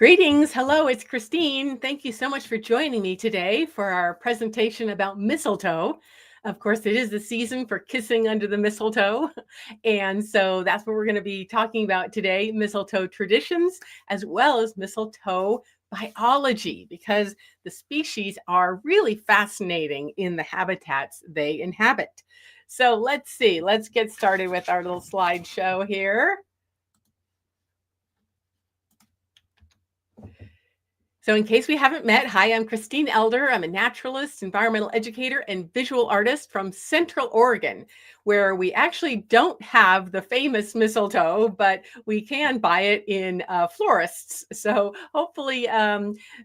Greetings. Hello, it's Christine. Thank you so much for joining me today for our presentation about mistletoe. Of course, it is the season for kissing under the mistletoe. And so that's what we're going to be talking about today, mistletoe traditions, as well as mistletoe biology, because the species are really fascinating in the habitats they inhabit. So let's see, let's get started with our little slideshow here. So in case we haven't met, hi, I'm Christine Elder. I'm a naturalist, environmental educator, and visual artist from Central Oregon, where we actually don't have the famous mistletoe, but we can buy it in florists. So hopefully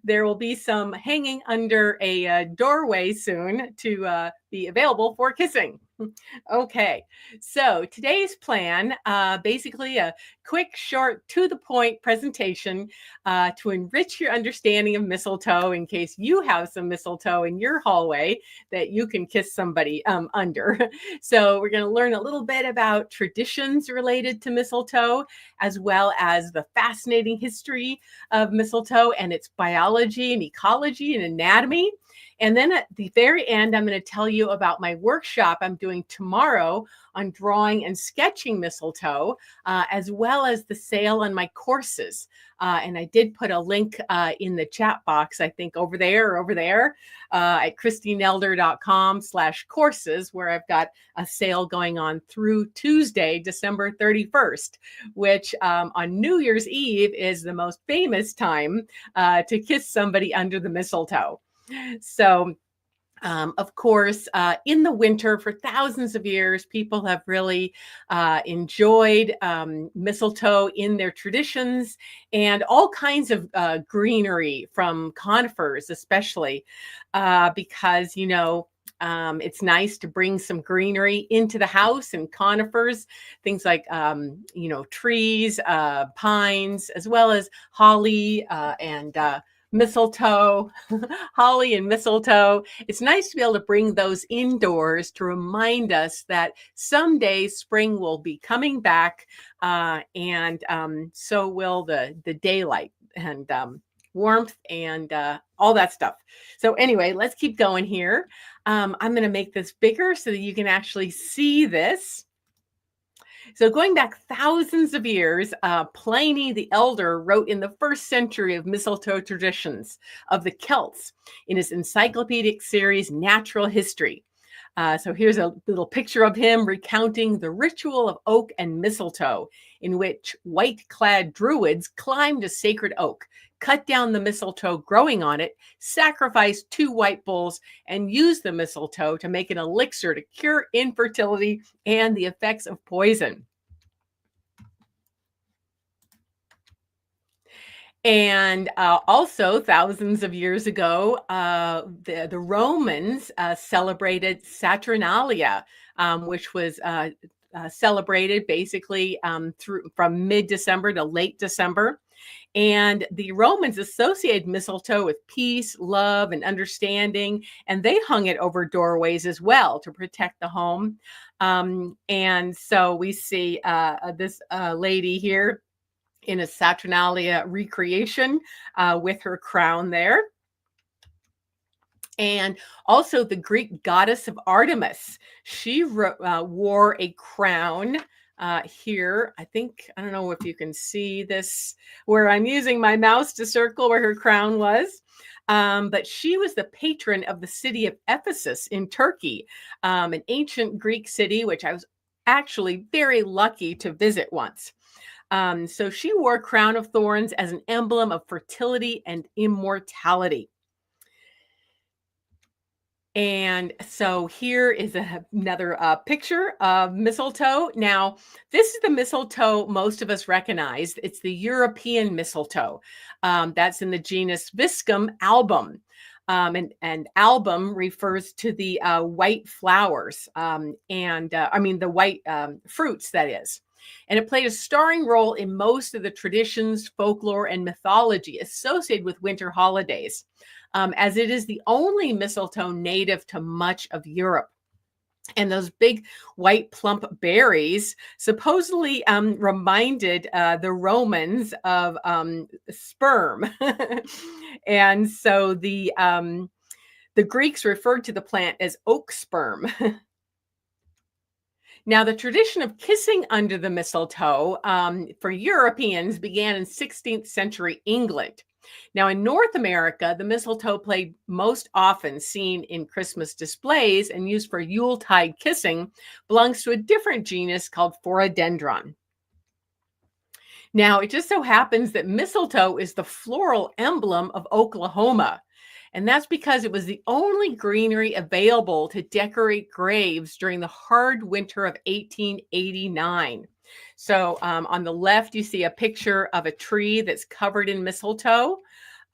there will be some hanging under a doorway soon to be available for kissing. Okay, so today's plan, basically a quick, short, to the point presentation to enrich your understanding of mistletoe in case you have some mistletoe in your hallway that you can kiss somebody under. So we're going to learn a little bit about traditions related to mistletoe, as well as the fascinating history of mistletoe and its biology and ecology and anatomy. And then at the very end, I'm going to tell you about my workshop I'm doing tomorrow on drawing and sketching mistletoe, as well as the sale on my courses. And I did put a link in the chat box, I think over there at christineelder.com/courses, where I've got a sale going on through Tuesday, December 31st, which on New Year's Eve is the most famous time to kiss somebody under the mistletoe. So, of course, in the winter for thousands of years, people have really enjoyed mistletoe in their traditions and all kinds of greenery from conifers, especially because, it's nice to bring some greenery into the house and conifers, things like, trees, pines, as well as holly and mistletoe, holly and mistletoe. It's nice to be able to bring those indoors to remind us that someday spring will be coming back, and so will the daylight and warmth and all that stuff. So anyway, let's keep going here. I'm going to make this bigger so that you can actually see this. So going back thousands of years, Pliny the Elder wrote in the first century of mistletoe traditions of the Celts in his encyclopedic series, Natural History. So here's a little picture of him recounting the ritual of oak and mistletoe, in which white-clad druids climbed a sacred oak, cut down the mistletoe growing on it, sacrificed 2 white bulls, and used the mistletoe to make an elixir to cure infertility and the effects of poison. And also, thousands of years ago, the Romans celebrated Saturnalia, which was celebrated basically from mid-December to late December. And the Romans associated mistletoe with peace, love, and understanding, and they hung it over doorways as well to protect the home. And so we see this lady here in a Saturnalia recreation with her crown there. And also the Greek goddess of Artemis, she wore a crown here. I don't know if you can see this, where I'm using my mouse to circle where her crown was. But she was the patron of the city of Ephesus in Turkey, an ancient Greek city, which I was actually very lucky to visit once. So she wore a crown of thorns as an emblem of fertility and immortality. And so here is another picture of mistletoe. Now, this is the mistletoe most of us recognize. It's the European mistletoe. That's in the genus Viscum album. And album refers to the white flowers the white fruits, that is. And it played a starring role in most of the traditions, folklore, and mythology associated with winter holidays, as it is the only mistletoe native to much of Europe. And those big white plump berries supposedly reminded the Romans of sperm. And so the Greeks referred to the plant as oak sperm. Now, the tradition of kissing under the mistletoe for Europeans began in 16th century England. Now, in North America, the mistletoe played most often seen in Christmas displays and used for Yuletide kissing belongs to a different genus called Phorодendron. Now, it just so happens that mistletoe is the floral emblem of Oklahoma. And that's because it was the only greenery available to decorate graves during the hard winter of 1889. So on the left, you see a picture of a tree that's covered in mistletoe,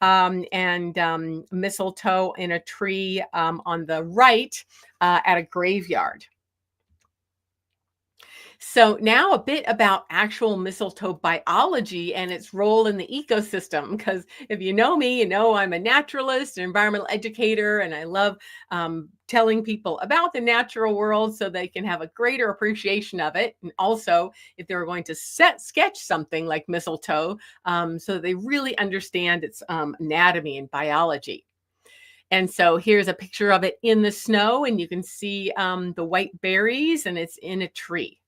and mistletoe in a tree on the right at a graveyard. So now a bit about actual mistletoe biology and its role in the ecosystem. Because if you know me, you know I'm a naturalist, an environmental educator, and I love telling people about the natural world so they can have a greater appreciation of it. And also, if they were going to sketch something like mistletoe, so that they really understand its anatomy and biology. And so here's a picture of it in the snow, and you can see the white berries, and it's in a tree.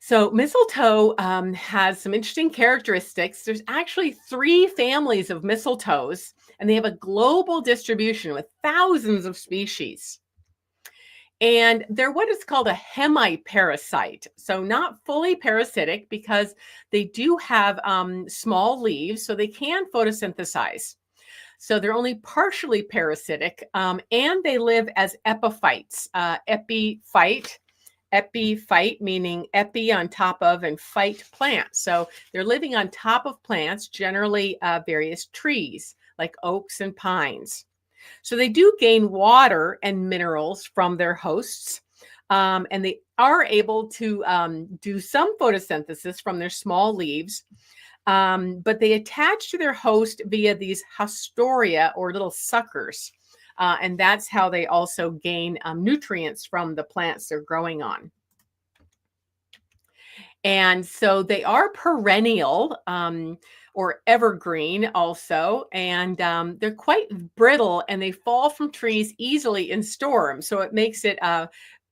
So mistletoe has some interesting characteristics. There's actually 3 families of mistletoes, and they have a global distribution with thousands of species. And they're what is called a hemiparasite. So not fully parasitic because they do have small leaves, so they can photosynthesize. So they're only partially parasitic, and they live as epiphytes. Epiphyte meaning epi on top of and phyte plants. So they're living on top of plants, generally various trees like oaks and pines. So they do gain water and minerals from their hosts, and they are able to do some photosynthesis from their small leaves, but they attach to their host via these haustoria or little suckers. And that's how they also gain nutrients from the plants they're growing on. And so they are perennial or evergreen also, and they're quite brittle and they fall from trees easily in storms. So it makes it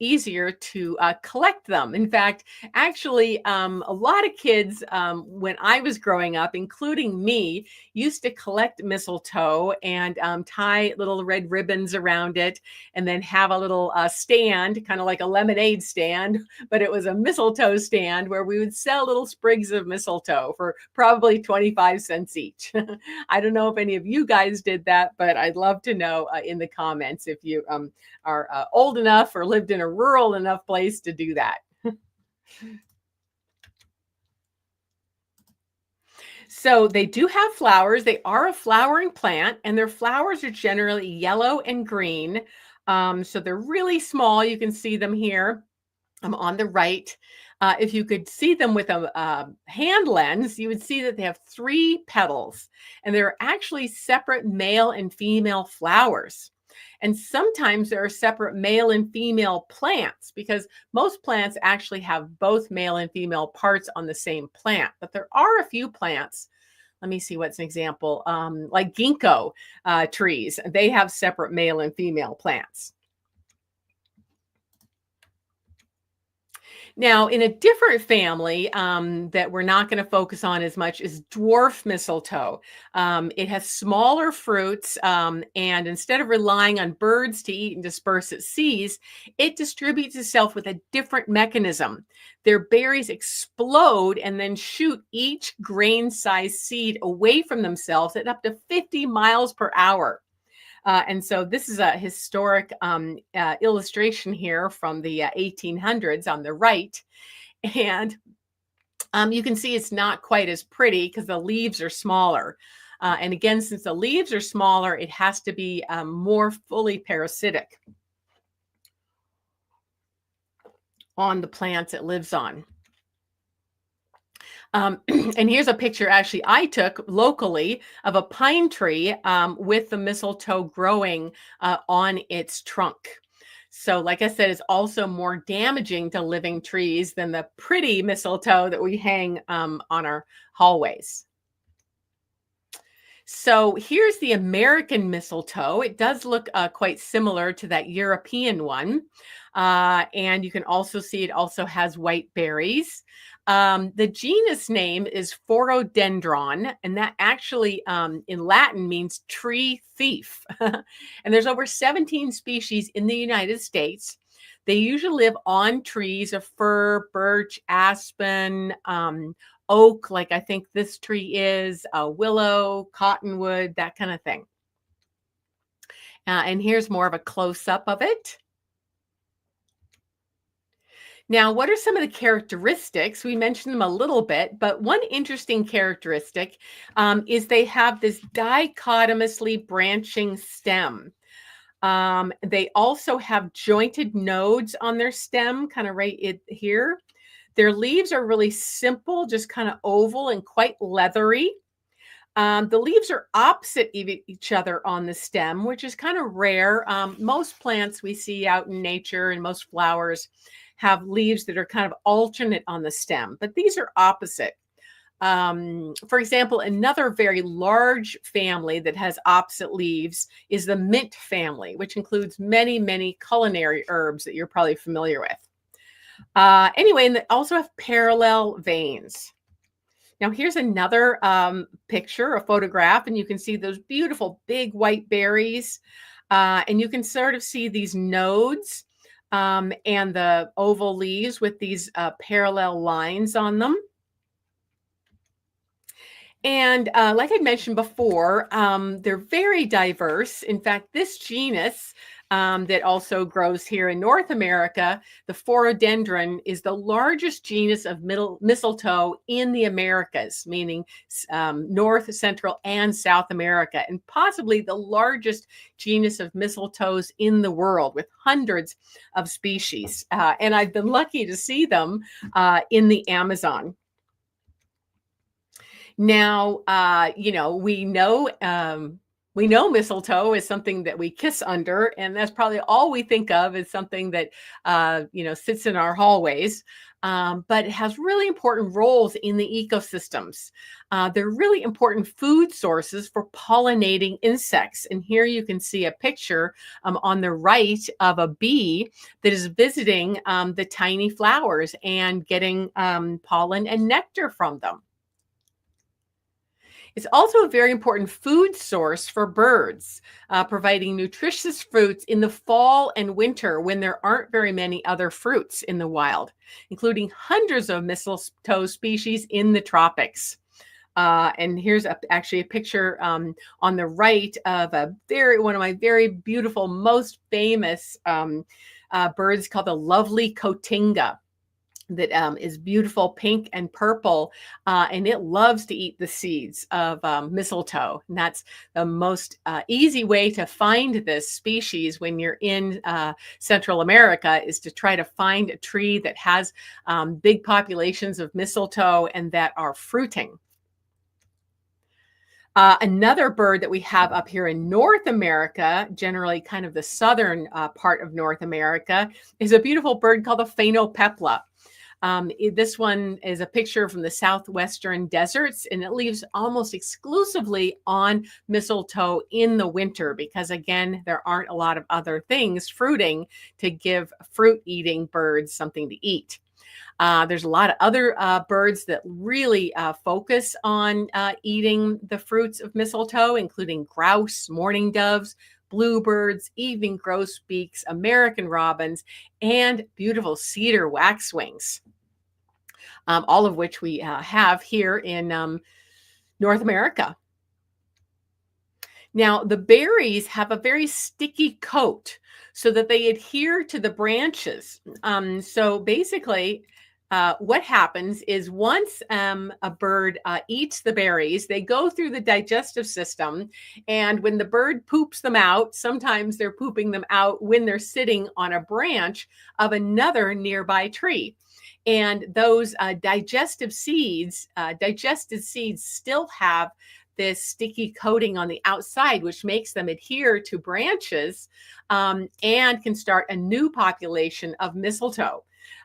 easier to collect them. In fact, actually, a lot of kids, when I was growing up, including me, used to collect mistletoe and tie little red ribbons around it and then have a little stand, kind of like a lemonade stand, but it was a mistletoe stand where we would sell little sprigs of mistletoe for probably 25 cents each. I don't know if any of you guys did that, but I'd love to know in the comments if you are old enough or lived in a rural enough place to do that. So they do have flowers. They are a flowering plant, and their flowers are generally yellow and green. So they're really small. You can see them here on the right. If you could see them with a hand lens, you would see that they have 3 petals, and they're actually separate male and female flowers. And sometimes there are separate male and female plants because most plants actually have both male and female parts on the same plant. But there are a few plants. Let me see what's an example. Like ginkgo trees, they have separate male and female plants. Now, in a different family that we're not going to focus on as much is dwarf mistletoe. It has smaller fruits, and instead of relying on birds to eat and disperse its seeds, it distributes itself with a different mechanism. Their berries explode and then shoot each grain-sized seed away from themselves at up to 50 miles per hour. And so this is a historic illustration here from the 1800s on the right. And you can see it's not quite as pretty because the leaves are smaller. And again, since the leaves are smaller, it has to be more fully parasitic on the plants it lives on. And here's a picture actually I took locally of a pine tree with the mistletoe growing on its trunk. So, like I said, it's also more damaging to living trees than the pretty mistletoe that we hang on our hallways. So here's the American mistletoe. It does look quite similar to that European one. And you can also see it also has white berries. The genus name is Phorodendron, and that actually in Latin means tree thief. And there's over 17 species in the United States. They usually live on trees of fir, birch, aspen, oak, like I think this tree is, willow, cottonwood, that kind of thing. And here's more of a close up of it. Now, what are some of the characteristics? We mentioned them a little bit, but one interesting characteristic is they have this dichotomously branching stem. They also have jointed nodes on their stem, kind of here. Their leaves are really simple, just kind of oval and quite leathery. The leaves are opposite each other on the stem, which is kind of rare. Most plants we see out in nature and most flowers have leaves that are kind of alternate on the stem, but these are opposite. For example, another very large family that has opposite leaves is the mint family, which includes many, many culinary herbs that you're probably familiar with. Anyway, and they also have parallel veins. Now, here's another picture, a photograph, and you can see those beautiful big white berries. And you can sort of see these nodes and the oval leaves with these parallel lines on them. And like I mentioned before, they're very diverse. In fact, this genus that also grows here in North America, the Phorodendron, is the largest genus of mistletoe in the Americas, meaning North, Central, and South America, and possibly the largest genus of mistletoes in the world with hundreds of species. And I've been lucky to see them in the Amazon. Now, we know mistletoe is something that we kiss under, and that's probably all we think of is something that sits in our hallways. But it has really important roles in the ecosystems. They're really important food sources for pollinating insects. And here you can see a picture on the right of a bee that is visiting the tiny flowers and getting pollen and nectar from them. It's also a very important food source for birds, providing nutritious fruits in the fall and winter when there aren't very many other fruits in the wild, including hundreds of mistletoe species in the tropics. And here's actually a picture on the right of one of my very beautiful, most famous birds called the lovely cotinga. That is beautiful pink and purple, and it loves to eat the seeds of mistletoe. And that's the most easy way to find this species when you're in Central America, is to try to find a tree that has big populations of mistletoe and that are fruiting. Another bird that we have up here in North America, generally kind of the southern part of North America, is a beautiful bird called the phainopepla. This one is a picture from the southwestern deserts, and it lives almost exclusively on mistletoe in the winter because, again, there aren't a lot of other things fruiting to give fruit-eating birds something to eat. There's a lot of other birds that really focus on eating the fruits of mistletoe, including grouse, mourning doves, bluebirds, evening grosbeaks, American robins, and beautiful cedar waxwings, all of which we have here in North America. Now, the berries have a very sticky coat so that they adhere to the branches. So basically, what happens is once a bird eats the berries, they go through the digestive system. And when the bird poops them out, sometimes they're pooping them out when they're sitting on a branch of another nearby tree. And those digested seeds still have this sticky coating on the outside, which makes them adhere to branches and can start a new population of mistletoe.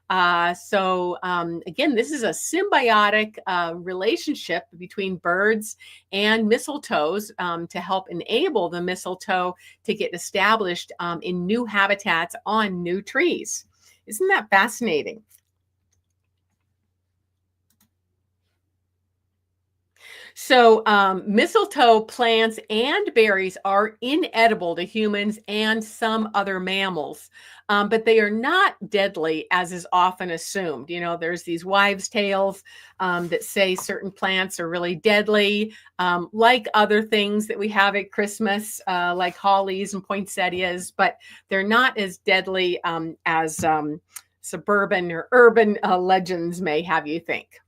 Again, this is a symbiotic relationship between birds and mistletoes to help enable the mistletoe to get established in new habitats on new trees. Isn't that fascinating? Mistletoe plants and berries are inedible to humans and some other mammals, but they are not deadly as is often assumed. You know, there's these wives' tales that say certain plants are really deadly, like other things that we have at Christmas, like hollies and poinsettias, but they're not as deadly as suburban or urban legends may have you think.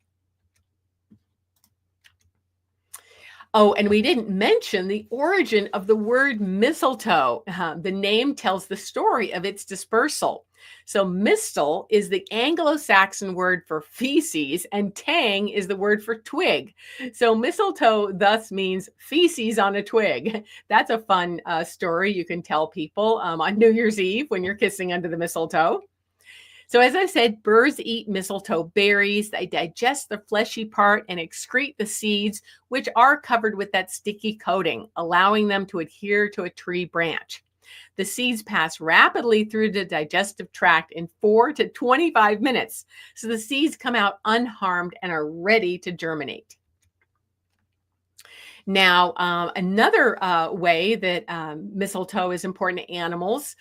Oh, and we didn't mention the origin of the word mistletoe. The name tells the story of its dispersal. So, mistle is the Anglo Saxon word for feces, and tang is the word for twig. So, mistletoe thus means feces on a twig. That's a fun story you can tell people on New Year's Eve when you're kissing under the mistletoe. So, as I said, birds eat mistletoe berries. They digest the fleshy part and excrete the seeds, which are covered with that sticky coating, allowing them to adhere to a tree branch. The seeds pass rapidly through the digestive tract in 4 to 25 minutes. So, the seeds come out unharmed and are ready to germinate. Now, another way that mistletoe is important to animals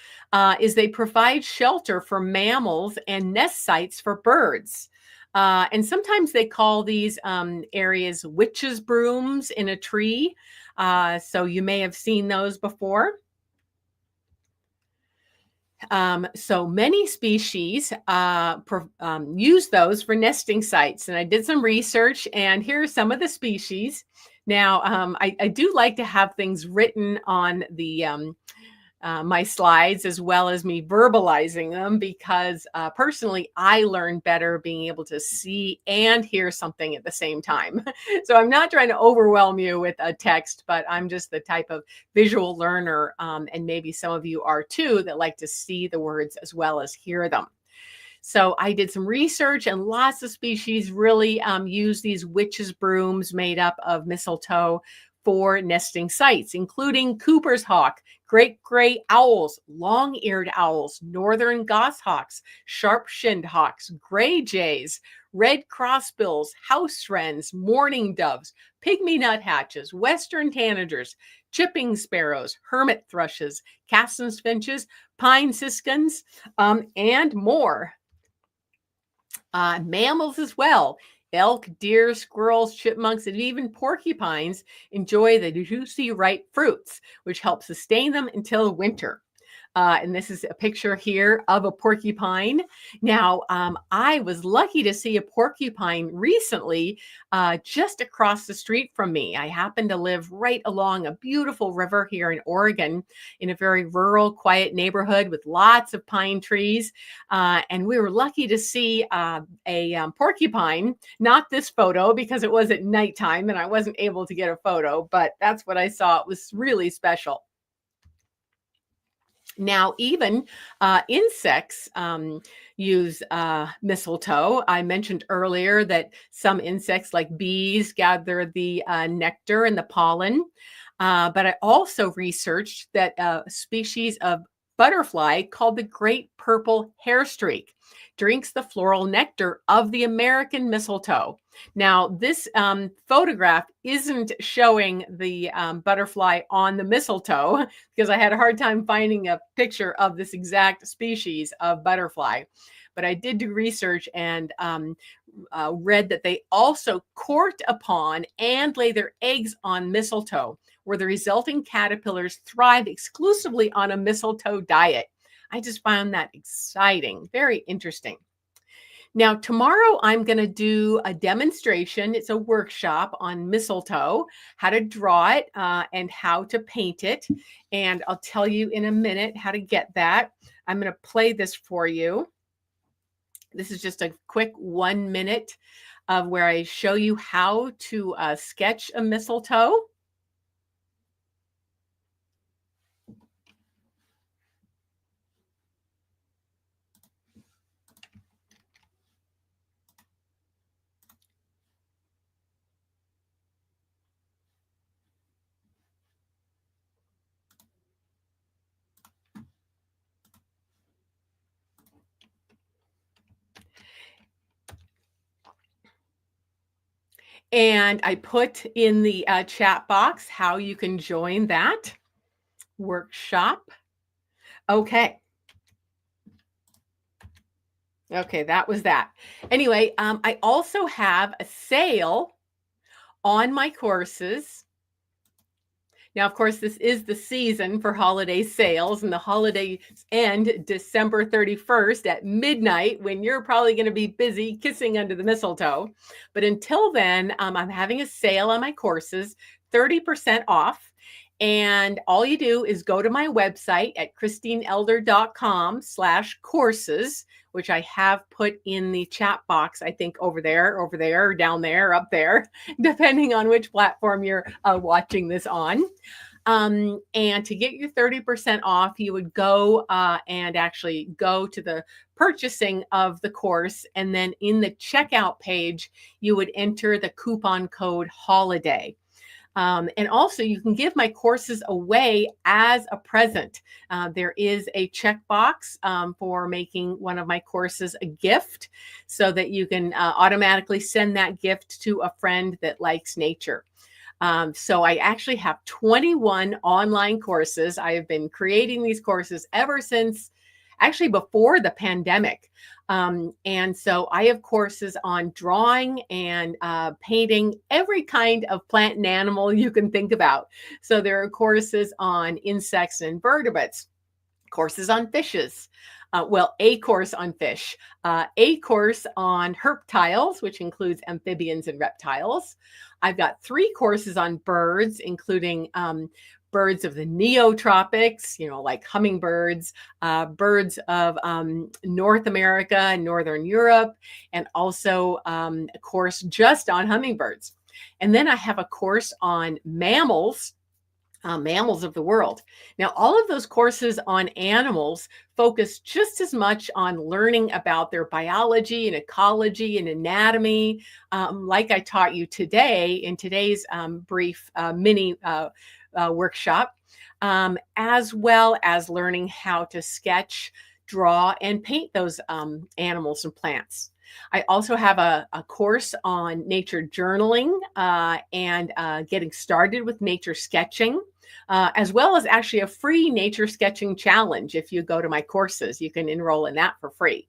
is they provide shelter for mammals and nest sites for birds. And sometimes they call these areas witches' brooms in a tree. So you may have seen those before. So many species use those for nesting sites. And I did some research, and here are some of the species. Now, I do like to have things written on the my slides as well as me verbalizing them because personally, I learn better being able to see and hear something at the same time. So I'm not trying to overwhelm you with a text, but I'm just the type of visual learner, and maybe some of you are too, that like to see the words as well as hear them. So I did some research, and lots of species really use these witches' brooms made up of mistletoe for nesting sites, including Cooper's hawk, great gray owls, long-eared owls, northern goshawks, sharp-shinned hawks, gray jays, red crossbills, house wrens, mourning doves, pygmy nuthatches, western tanagers, chipping sparrows, hermit thrushes, Cassin's finches, pine siskins, and more. Mammals as well. Elk, deer, squirrels, chipmunks, and even porcupines enjoy the juicy ripe fruits, which help sustain them until winter. And this is a picture here of a porcupine. Now, I was lucky to see a porcupine recently just across the street from me. I happen to live right along a beautiful river here in Oregon in a very rural, quiet neighborhood with lots of pine trees. And we were lucky to see a porcupine, not this photo because it was at nighttime and I wasn't able to get a photo, but that's what I saw. It was really special. Now, even insects use mistletoe. I mentioned earlier that some insects, like bees, gather the nectar and the pollen. But I also researched that a species of butterfly called the great purple hairstreak drinks the floral nectar of the American mistletoe. Now, this photograph isn't showing the butterfly on the mistletoe because I had a hard time finding a picture of this exact species of butterfly. But I did do research and read that they also court upon and lay their eggs on mistletoe, where the resulting caterpillars thrive exclusively on a mistletoe diet. I just found that exciting, very interesting. Now, tomorrow I'm going to do a demonstration. It's a workshop on mistletoe, how to draw it and how to paint it. And I'll tell you in a minute how to get that. I'm going to play this for you. This is just a quick 1 minute of where I show you how to sketch a mistletoe. And I put in the chat box how you can join that workshop. Okay. Okay, that was that. Anyway, I also have a sale on my courses. Now, of course, this is the season for holiday sales, and the holidays end December 31st at midnight, when you're probably going to be busy kissing under the mistletoe. But until then, I'm having a sale on my courses, 30% off. And all you do is go to my website at christineelder.com/courses, which I have put in the chat box, I think over there, down there, up there, depending on which platform you're watching this on. And to get your 30% off, you would go and actually go to the purchasing of the course. And then in the checkout page, you would enter the coupon code HOLIDAY. And also, you can give my courses away as a present. There is a checkbox for making one of my courses a gift, so that you can automatically send that gift to a friend that likes nature. So I actually have 21 online courses. I have been creating these courses ever since, actually before the pandemic. And so I have courses on drawing and painting every kind of plant and animal you can think about. So there are courses on insects and invertebrates, courses on fishes. A course on fish, a course on herptiles, which includes amphibians and reptiles. I've got 3 courses on birds, including birds of the neotropics, like hummingbirds, birds of North America and Northern Europe, and also a course just on hummingbirds. And then I have a course on mammals. Mammals of the world. Now, all of those courses on animals focus just as much on learning about their biology and ecology and anatomy, like I taught you today in today's brief mini workshop, as well as learning how to sketch, draw, and paint those animals and plants. I also have a course on nature journaling and getting started with nature sketching, as well as actually a free nature sketching challenge. If you go to my courses, you can enroll in that for free.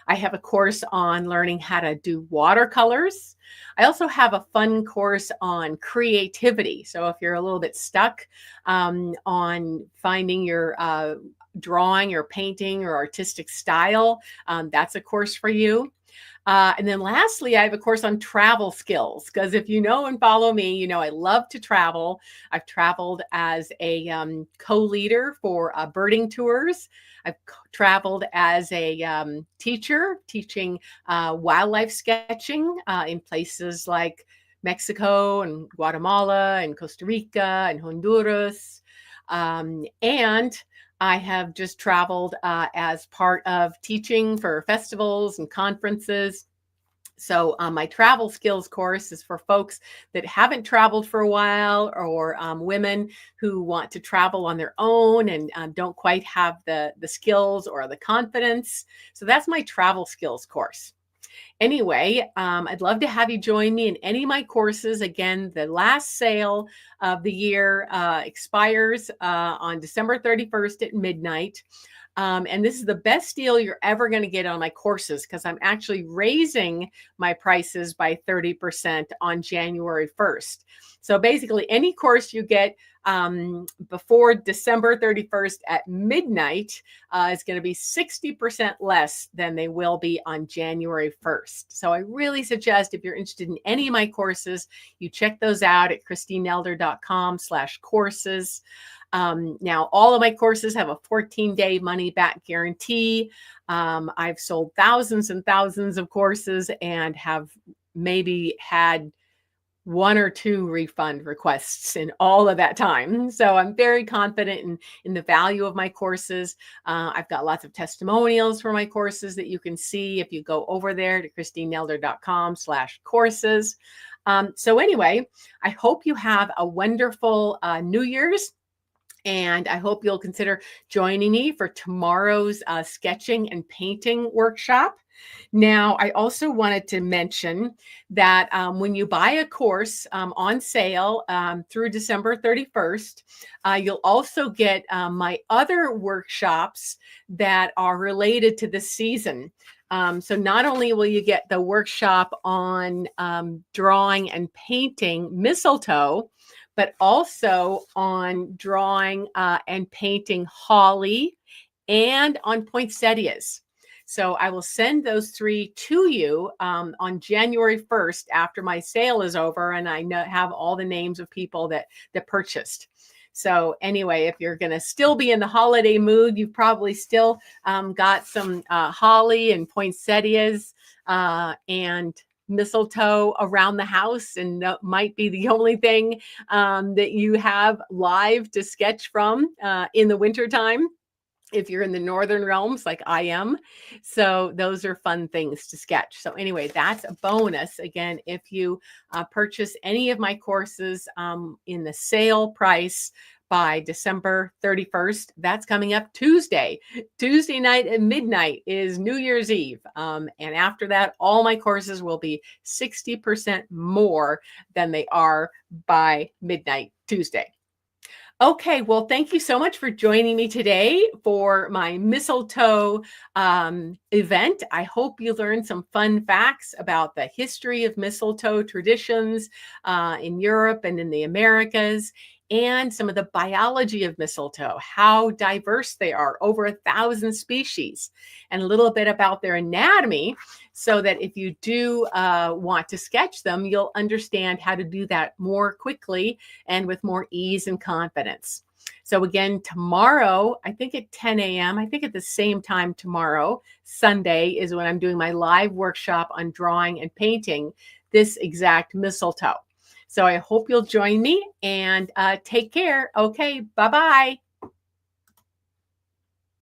I have a course on learning how to do watercolors. I also have a fun course on creativity. So if you're a little bit stuck on finding your drawing or painting or artistic style, that's a course for you. And then lastly, I have a course on travel skills, because if you know and follow me, you know I love to travel. I've traveled as a co-leader for birding tours. I've traveled as a teacher, teaching wildlife sketching in places like Mexico and Guatemala and Costa Rica and Honduras. And I have just traveled as part of teaching for festivals and conferences. So my travel skills course is for folks that haven't traveled for a while, or women who want to travel on their own and don't quite have the skills or the confidence. So that's my travel skills course. Anyway, I'd love to have you join me in any of my courses. Again, the last sale of the year expires on December 31st at midnight. And this is the best deal you're ever going to get on my courses, because I'm actually raising my prices by 30% on January 1st. So basically, any course you get before December 31st at midnight is going to be 60% less than they will be on January 1st. So I really suggest, if you're interested in any of my courses, you check those out at christineelder.com/courses. Now, all of my courses have a 14-day money-back guarantee. I've sold thousands and thousands of courses and have maybe had 1 or 2 refund requests in all of that time. So I'm very confident in the value of my courses. I've got lots of testimonials for my courses that you can see if you go over there to christineelder.com/courses. So anyway, I hope you have a wonderful New Year's. And I hope you'll consider joining me for tomorrow's sketching and painting workshop. Now, I also wanted to mention that when you buy a course on sale through December 31st, you'll also get my other workshops that are related to the season. So not only will you get the workshop on drawing and painting mistletoe, but also on drawing and painting holly and on poinsettias. So I will send those three to you on January 1st after my sale is over, and I have all the names of people that purchased. So anyway, if you're going to still be in the holiday mood, you've probably still got some holly and poinsettias and mistletoe around the house, and that might be the only thing that you have live to sketch from in the wintertime, if you're in the northern realms like I am. So those are fun things to sketch. So anyway, that's a bonus. Again, if you purchase any of my courses in the sale price by December 31st, that's coming up Tuesday. Tuesday night at midnight is New Year's Eve. And after that, all my courses will be 60% more than they are by midnight Tuesday. Okay, well, thank you so much for joining me today for my mistletoe event. I hope you learned some fun facts about the history of mistletoe traditions in Europe and in the Americas, and some of the biology of mistletoe, how diverse they are, over 1,000 species, and a little bit about their anatomy, so that if you do want to sketch them, you'll understand how to do that more quickly and with more ease and confidence. So again, tomorrow, I think at 10 a.m., I think at the same time tomorrow, Sunday, is when I'm doing my live workshop on drawing and painting this exact mistletoe. So I hope you'll join me, and take care. Okay, bye-bye.